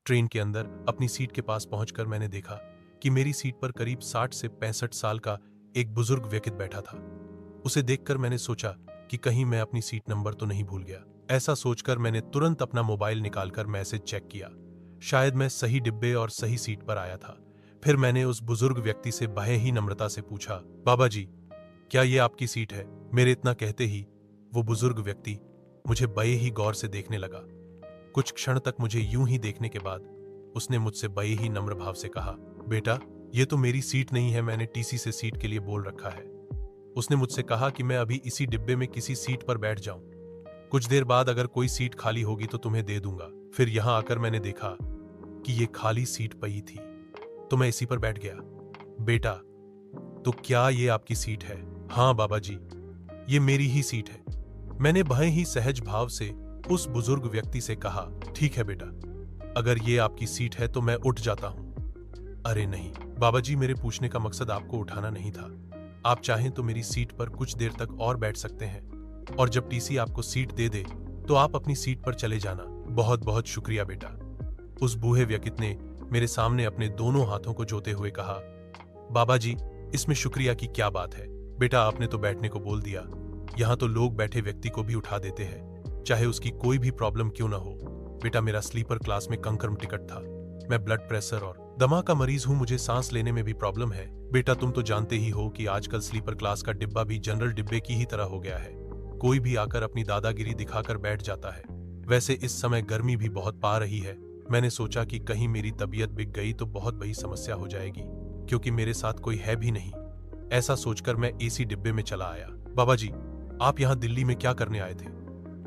Train के अंदर अपनी सीट के पास पहुंचकर मैंने देखा कि मेरी सीट पर करीब 60 से 65 साल का एक बुजुर्ग व्यक्ति बैठा था। उसे देखकर मैंने सोचा कि कहीं मैं अपनी सीट नंबर तो नहीं भूल गया। ऐसा सोचकर मैंने तुरंत अपना मोबाइल निकालकर मैसेज चेक किया। शायद मैं सही डिब्बे और सही सीट पर आया था। फिर मैंने उस बुजुर्ग व्यक्ति से बड़े ही नम्रता से पूछा, बाबा जी, क्या ये आपकी सीट है? मेरे इतना कहते ही वो बुजुर्ग व्यक्ति मुझे बड़े ही गौर से देखने लगा। कुछ क्षण तक मुझे यूं ही देखने के बाद उसने मुझसे बड़े ही नम्र भाव से कहा, बेटा, ये तो मेरी सीट नहीं है, मैंने टीसी से सीट के लिए बोल रखा है। उसने मुझसे कहा कि मैं अभी इसी डिब्बे में किसी सीट पर बैठ जाऊं। कुछ देर बाद अगर कोई सीट खाली होगी तो तुम्हें दे दूंगा। फिर यहां आकर मैंने देखा कि ये खाली सीट पई थी, तो मैं इसी पर बैठ गया। बेटा, तो क्या ये आपकी सीट है? हाँ बाबा जी, ये मेरी ही सीट है। मैंने बड़े ही सहज भाव से उस बुजुर्ग व्यक्ति से कहा, ठीक है बेटा, अगर ये आपकी सीट है तो मैं उठ जाता हूं। अरे नहीं बाबा जी, मेरे पूछने का मकसद आपको उठाना नहीं था। आप चाहें तो मेरी सीट पर कुछ देर तक और बैठ सकते हैं, और जब टीसी आपको सीट दे दे तो आप अपनी सीट पर चले जाना। बहुत बहुत शुक्रिया बेटा। उस बूढ़े व्यक्ति ने मेरे सामने अपने दोनों हाथों को जोते हुए कहा, बाबा जी, इसमें शुक्रिया की क्या बात है? बेटा, आपने तो बैठने को बोल दिया। यहाँ तो लोग बैठे व्यक्ति को भी उठा देते हैं, चाहे उसकी कोई भी प्रॉब्लम क्यों ना हो। बेटा, मेरा स्लीपर क्लास में कंफर्म टिकट था। मैं ब्लड प्रेशर और दमा का मरीज हूँ, मुझे सांस लेने में भी प्रॉब्लम है। बेटा, तुम तो जानते ही हो कि आजकल स्लीपर क्लास का डिब्बा भी जनरल डिब्बे की ही तरह हो गया है। कोई भी आकर अपनी दादागिरी दिखाकर बैठ जाता है। वैसे इस समय गर्मी भी बहुत पा रही है। मैंने सोचा कि कहीं मेरी तबीयत बिगड़ गई तो बहुत बड़ी समस्या हो जाएगी, क्योंकि मेरे साथ कोई है भी नहीं। ऐसा सोचकर मैं एसी डिब्बे में चला आया। बाबा जी, आप यहाँ दिल्ली में क्या करने आए थे?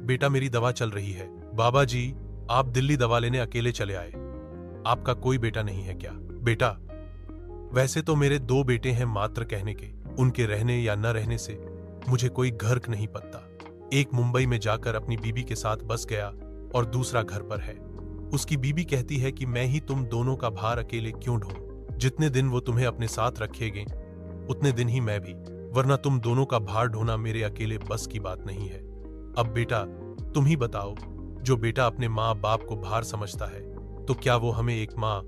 बेटा, मेरी दवा चल रही है। बाबा जी, आप दिल्ली दवा लेने अकेले चले आए? आपका कोई बेटा नहीं है क्या? बेटा, वैसे तो मेरे 2 बेटे हैं मात्र कहने के। उनके रहने या न रहने से मुझे कोई घर नहीं पता। एक मुंबई में जाकर अपनी बीबी के साथ बस गया और दूसरा घर पर है। उसकी बीबी कहती है कि मैं ही तुम दोनों का भार अकेले क्यों ढोऊं? जितने दिन वो तुम्हें अपने साथ रखेंगे उतने दिन ही मैं भी, वरना तुम दोनों का भार ढोना मेरे अकेले बस की बात नहीं है। अब बेटा, तुम ही बताओ, जो बेटा अपने माँ बाप को भार समझता है तो क्या वो हमें एक माँ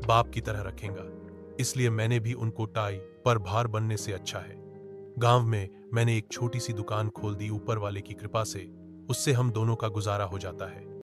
बाप की तरह रखेगा? इसलिए मैंने भी उनको टाई पर भार बनने से अच्छा है। गांव में मैंने एक छोटी सी दुकान खोल दी। ऊपर वाले की कृपा से उससे हम दोनों का गुजारा हो जाता है।